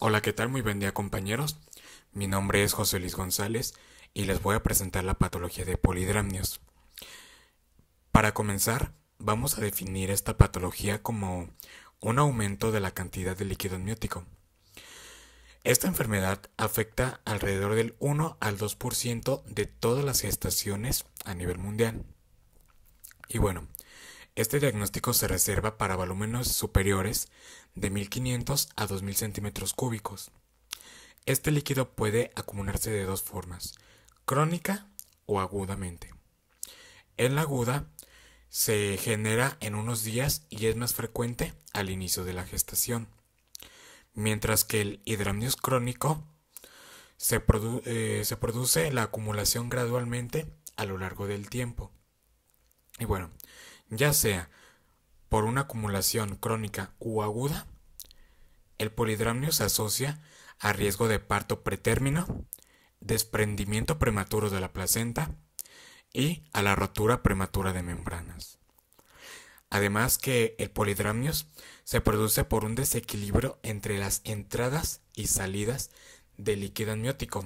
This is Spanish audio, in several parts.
Hola, ¿qué tal? Muy buen día, compañeros. Mi nombre es José Luis González y les voy a presentar la patología de polidramnios. Para comenzar, vamos a definir esta patología como un aumento de la cantidad de líquido amniótico. Esta enfermedad afecta alrededor del 1 al 2% de todas las gestaciones a nivel mundial. Y bueno, este diagnóstico se reserva para volúmenes superiores de 1500 a 2000 centímetros cúbicos. Este líquido puede acumularse de dos formas, crónica o agudamente. En la aguda se genera en unos días y es más frecuente al inicio de la gestación, mientras que el hidramnios crónico se produce la acumulación gradualmente a lo largo del tiempo. Y bueno, ya sea por una acumulación crónica u aguda, el polidramnio se asocia a riesgo de parto pretérmino, desprendimiento prematuro de la placenta y a la rotura prematura de membranas. Además que el polidramnios se produce por un desequilibrio entre las entradas y salidas del líquido amniótico,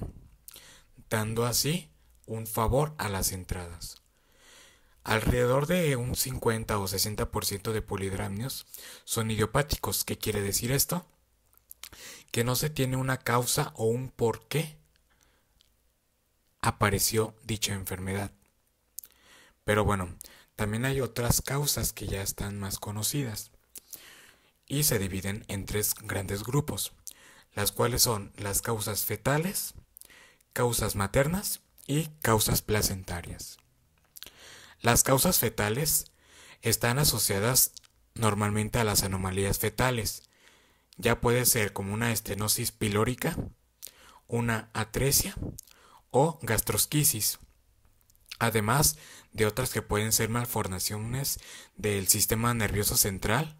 dando así un favor a las entradas. Alrededor de un 50 o 60% de polidramnios son idiopáticos. ¿Qué quiere decir esto? Que no se tiene una causa o un por qué apareció dicha enfermedad. Pero bueno, también hay otras causas que ya están más conocidas y se dividen en tres grandes grupos, las cuales son las causas fetales, causas maternas y causas placentarias. Las causas fetales están asociadas normalmente a las anomalías fetales. Ya puede ser como una estenosis pilórica, una atresia o gastrosquisis, además de otras que pueden ser malformaciones del sistema nervioso central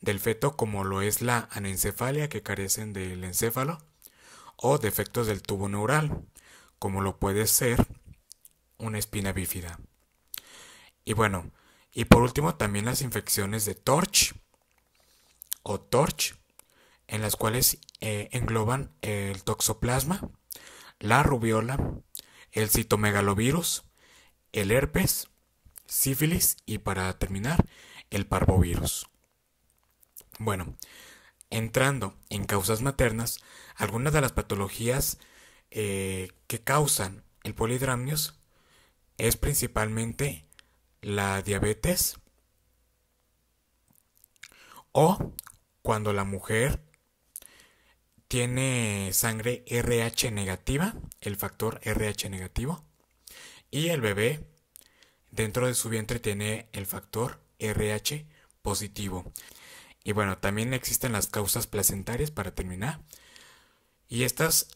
del feto, como lo es la anencefalia, que carecen del encéfalo, o defectos del tubo neural, como lo puede ser una espina bífida. Y bueno, y por último también las infecciones de Torch o Torch, en las cuales engloban el toxoplasma, la rubiola, el citomegalovirus, el herpes, sífilis y para terminar, el parvovirus. Bueno, entrando en causas maternas, algunas de las patologías que causan el polidramnios es principalmente la diabetes o cuando la mujer tiene sangre RH negativa, el factor RH negativo, y el bebé dentro de su vientre tiene el factor RH positivo. Y bueno, también existen las causas placentarias para terminar. Y estas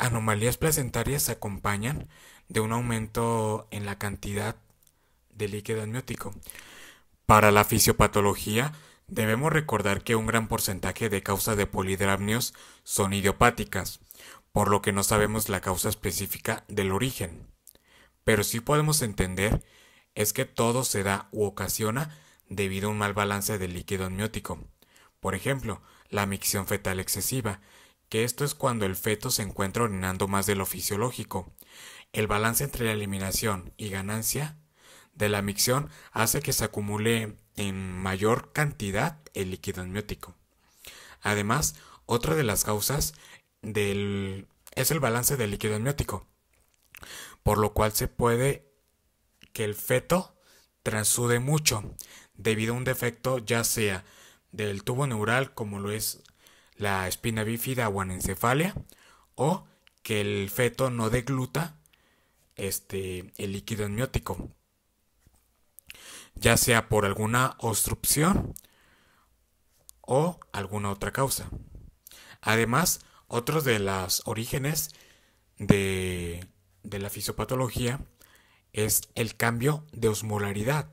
anomalías placentarias se acompañan de un aumento en la cantidad de líquido amniótico. Para la fisiopatología, debemos recordar que un gran porcentaje de causas de polidramnios son idiopáticas, por lo que no sabemos la causa específica del origen. Pero sí podemos entender es que todo se da u ocasiona debido a un mal balance del líquido amniótico. Por ejemplo, la micción fetal excesiva, que esto es cuando el feto se encuentra orinando más de lo fisiológico. El balance entre la eliminación y ganancia de la micción hace que se acumule en mayor cantidad el líquido amniótico. Además, otra de las causas es el balance del líquido amniótico, por lo cual se puede que el feto transude mucho debido a un defecto ya sea del tubo neural, como lo es la espina bífida o anencefalia, o que el feto no degluta el líquido amniótico, ya sea por alguna obstrucción o alguna otra causa. Además, otros de los orígenes de la fisiopatología es el cambio de osmolaridad.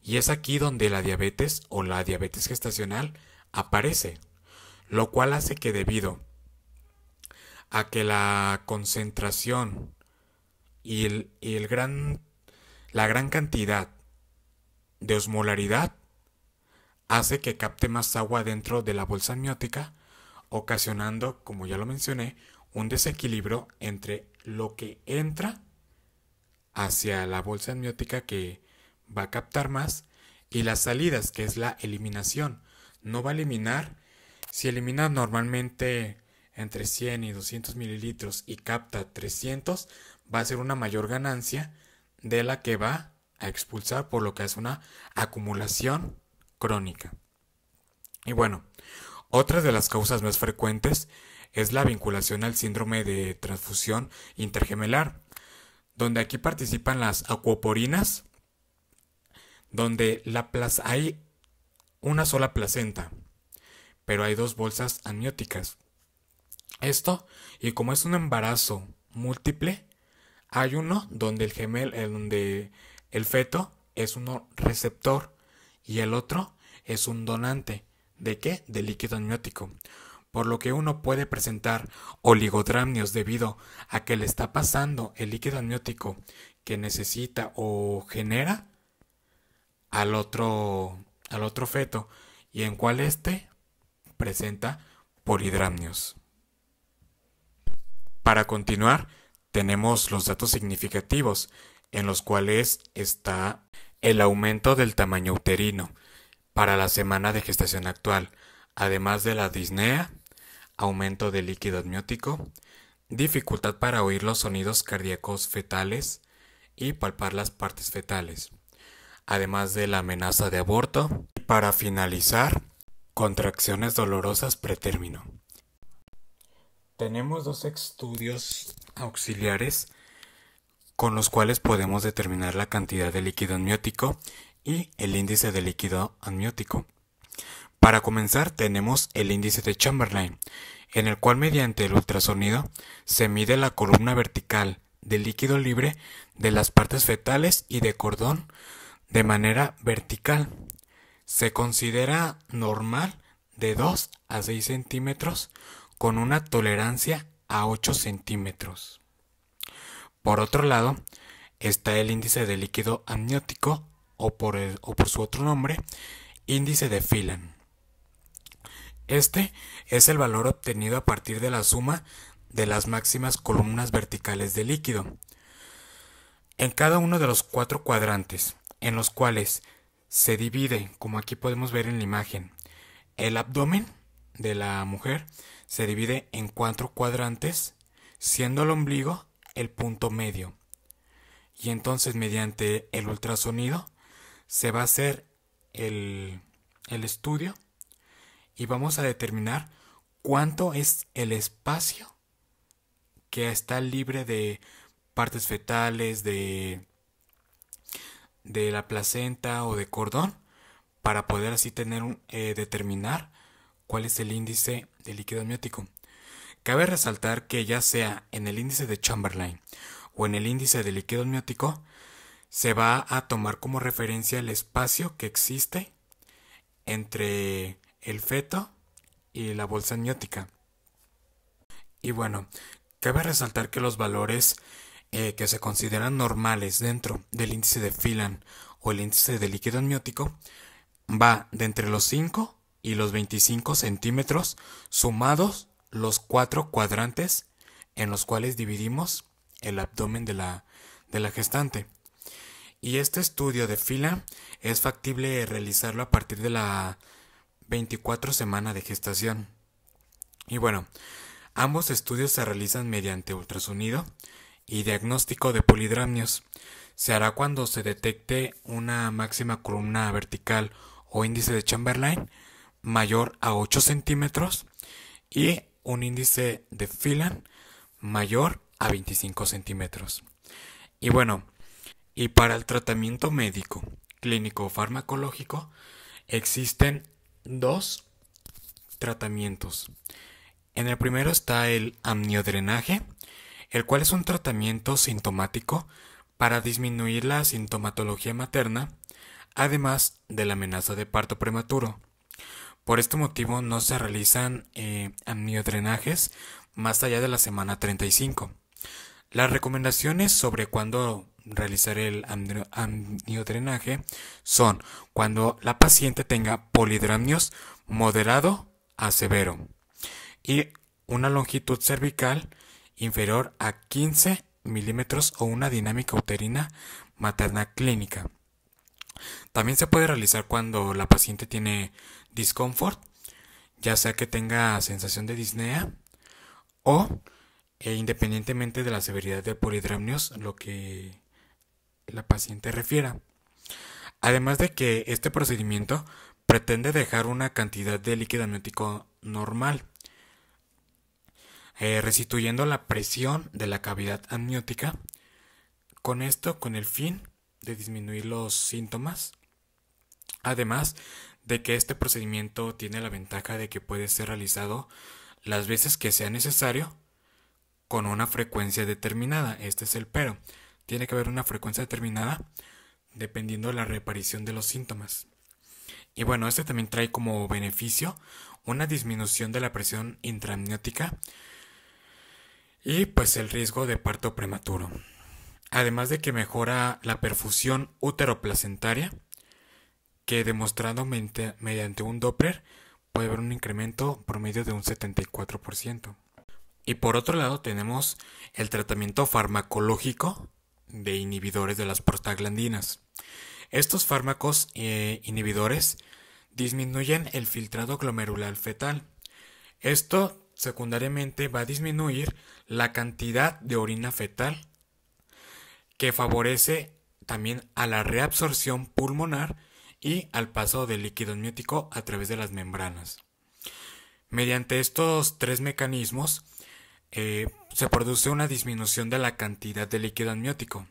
Y es aquí donde la diabetes o la diabetes gestacional aparece, lo cual hace que debido a que la concentración y la gran cantidad de osmolaridad hace que capte más agua dentro de la bolsa amniótica ocasionando, como ya lo mencioné, un desequilibrio entre lo que entra hacia la bolsa amniótica, que va a captar más, y las salidas, que es la eliminación. No va a eliminar, si elimina normalmente entre 100 y 200 mililitros y capta 300, va a ser una mayor ganancia de la que va a expulsar, por lo que es una acumulación crónica. Y bueno, otra de las causas más frecuentes es la vinculación al síndrome de transfusión intergemelar, donde aquí participan las acuoporinas, donde hay una sola placenta, pero hay dos bolsas amnióticas. Esto, y como es un embarazo múltiple, hay uno donde donde el feto es un receptor y el otro es un donante. ¿De qué? De líquido amniótico. Por lo que uno puede presentar oligodramnios debido a que le está pasando el líquido amniótico que necesita o genera al otro feto, y en cual presenta polidramnios. Para continuar, tenemos los datos significativos, en los cuales está el aumento del tamaño uterino para la semana de gestación actual, además de la disnea, aumento del líquido amniótico, dificultad para oír los sonidos cardíacos fetales y palpar las partes fetales, además de la amenaza de aborto, y para finalizar, contracciones dolorosas pretérmino. Tenemos dos estudios auxiliares con los cuales podemos determinar la cantidad de líquido amniótico y el índice de líquido amniótico. Para comenzar, tenemos el índice de Chamberlain, en el cual mediante el ultrasonido se mide la columna vertical del líquido libre de las partes fetales y de cordón de manera vertical. Se considera normal de 2 a 6 centímetros con una tolerancia a 8 centímetros. Por otro lado, está el índice de líquido amniótico, o por su otro nombre, índice de Phelan. Este es el valor obtenido a partir de la suma de las máximas columnas verticales de líquido en cada uno de los 4 cuadrantes, en los cuales se divide, como aquí podemos ver en la imagen, el abdomen de la mujer se divide en 4 cuadrantes, siendo el ombligo el punto medio. Y entonces, mediante el ultrasonido, se va a hacer el estudio y vamos a determinar cuánto es el espacio que está libre de partes fetales, de la placenta o de cordón, para poder así determinar cuál es el índice de líquido amniótico. Cabe resaltar que ya sea en el índice de Chamberlain o en el índice de líquido amniótico, se va a tomar como referencia el espacio que existe entre el feto y la bolsa amniótica. Y bueno, cabe resaltar que los valores que se consideran normales dentro del índice de Phelan o el índice de líquido amniótico va de entre los 5 y los 25 centímetros, sumados los 4 cuadrantes en los cuales dividimos el abdomen de la gestante. Y este estudio de Phelan es factible realizarlo a partir de la 24 semana de gestación. Y bueno, ambos estudios se realizan mediante ultrasonido y diagnóstico de polidramnios. Se hará cuando se detecte una máxima columna vertical o índice de Chamberlain mayor a 8 centímetros y un índice de Phelan mayor a 25 centímetros. Y bueno, y para el tratamiento médico, clínico o farmacológico existen 2 tratamientos. En el primero está el amniodrenaje, el cual es un tratamiento sintomático para disminuir la sintomatología materna, además de la amenaza de parto prematuro. Por este motivo no se realizan amniodrenajes más allá de la semana 35. Las recomendaciones sobre cuándo realizar el amniodrenaje son cuando la paciente tenga polidramnios moderado a severo, y una longitud cervical inferior a 15 milímetros o una dinámica uterina materna clínica. También se puede realizar cuando la paciente tiene discomfort, ya sea que tenga sensación de disnea o independientemente de la severidad del polidramnios, lo que la paciente refiera. Además de que este procedimiento pretende dejar una cantidad de líquido amniótico normal, restituyendo la presión de la cavidad amniótica, con esto con el fin de disminuir los síntomas. Además de que este procedimiento tiene la ventaja de que puede ser realizado las veces que sea necesario con una frecuencia determinada. Este es el pero. Tiene que haber una frecuencia determinada dependiendo de la reaparición de los síntomas. Y bueno, este también trae como beneficio una disminución de la presión intraamniótica y pues el riesgo de parto prematuro. Además de que mejora la perfusión úteroplacentaria, que demostrado mediante un Doppler puede haber un incremento promedio de un 74%. Y por otro lado tenemos el tratamiento farmacológico de inhibidores de las prostaglandinas. Estos fármacos inhibidores disminuyen el filtrado glomerular fetal. Esto secundariamente va a disminuir la cantidad de orina fetal, que favorece también a la reabsorción pulmonar y al paso del líquido amniótico a través de las membranas. Mediante estos tres mecanismos se produce una disminución de la cantidad de líquido amniótico.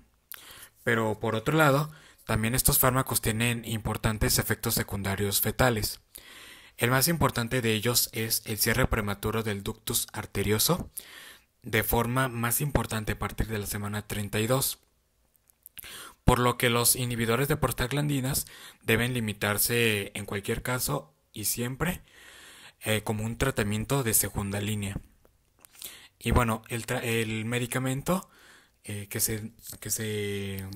Pero por otro lado, también estos fármacos tienen importantes efectos secundarios fetales. El más importante de ellos es el cierre prematuro del ductus arterioso, de forma más importante a partir de la semana 32. Por lo que los inhibidores de prostaglandinas deben limitarse en cualquier caso y siempre como un tratamiento de segunda línea. Y bueno, el medicamento que se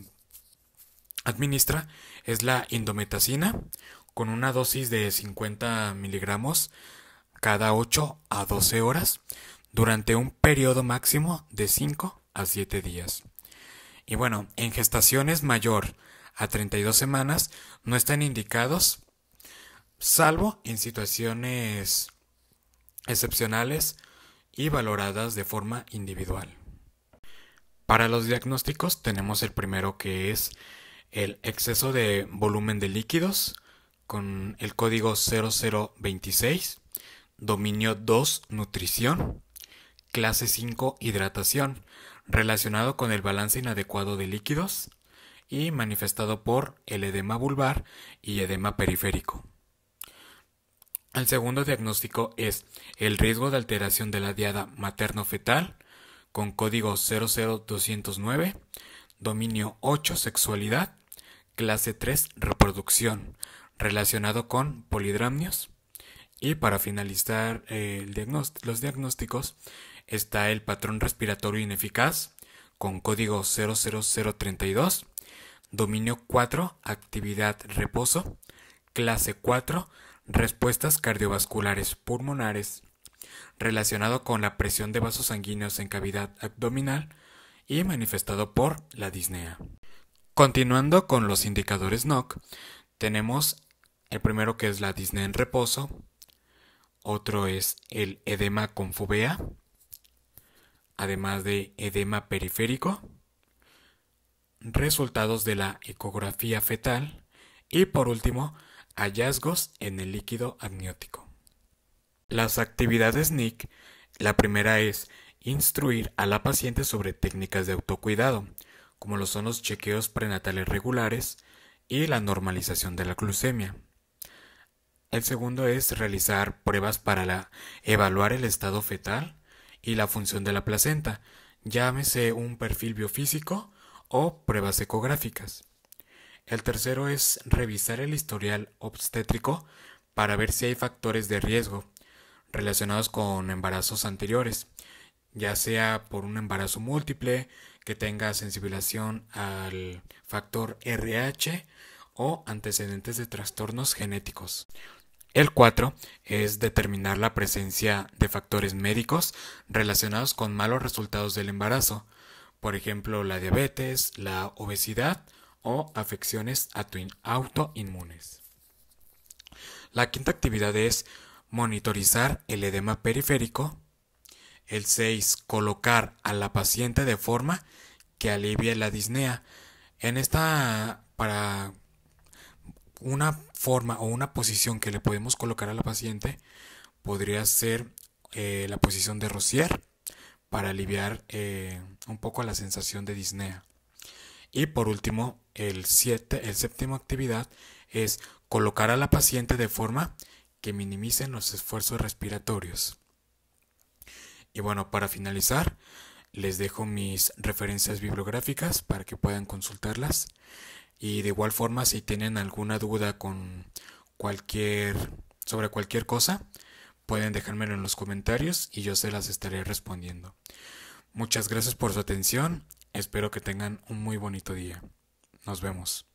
administra es la indometacina con una dosis de 50 miligramos cada 8 a 12 horas durante un periodo máximo de 5 a 7 días. Y bueno, en gestaciones mayor a 32 semanas no están indicados, salvo en situaciones excepcionales y valoradas de forma individual. Para los diagnósticos tenemos el primero, que es el exceso de volumen de líquidos con el código 0026, dominio 2 nutrición, clase 5 hidratación, relacionado con el balance inadecuado de líquidos y manifestado por el edema vulvar y edema periférico. El segundo diagnóstico es el riesgo de alteración de la diada materno-fetal con código 00209, dominio 8 sexualidad, clase 3 reproducción, relacionado con polidramnios. Y para finalizar los diagnósticos está el patrón respiratorio ineficaz con código 00032, dominio 4 actividad reposo, clase 4 respuestas cardiovasculares pulmonares, relacionado con la presión de vasos sanguíneos en cavidad abdominal y manifestado por la disnea. Continuando con los indicadores NOC, tenemos el primero, que es la disnea en reposo, otro es el edema con fovea, además de edema periférico, resultados de la ecografía fetal y por último hallazgos en el líquido amniótico. Las actividades NIC, la primera es instruir a la paciente sobre técnicas de autocuidado, como lo son los chequeos prenatales regulares y la normalización de la glucemia. El segundo es realizar pruebas para evaluar el estado fetal y la función de la placenta, llámese un perfil biofísico o pruebas ecográficas. El tercero es revisar el historial obstétrico para ver si hay factores de riesgo relacionados con embarazos anteriores, ya sea por un embarazo múltiple que tenga sensibilización al factor RH o antecedentes de trastornos genéticos. El 4 es determinar la presencia de factores médicos relacionados con malos resultados del embarazo, por ejemplo la diabetes, la obesidad o afecciones autoinmunes. La quinta actividad es monitorizar el edema periférico. El 6, colocar a la paciente de forma que alivie la disnea. En esta, para una forma o una posición que le podemos colocar a la paciente, podría ser la posición de Rosier para aliviar un poco la sensación de disnea. Y por último, el séptimo actividad es colocar a la paciente de forma que minimicen los esfuerzos respiratorios. Y bueno, para finalizar, les dejo mis referencias bibliográficas para que puedan consultarlas. Y de igual forma, si tienen alguna duda sobre cualquier cosa, pueden dejármelo en los comentarios y yo se las estaré respondiendo. Muchas gracias por su atención. Espero que tengan un muy bonito día. Nos vemos.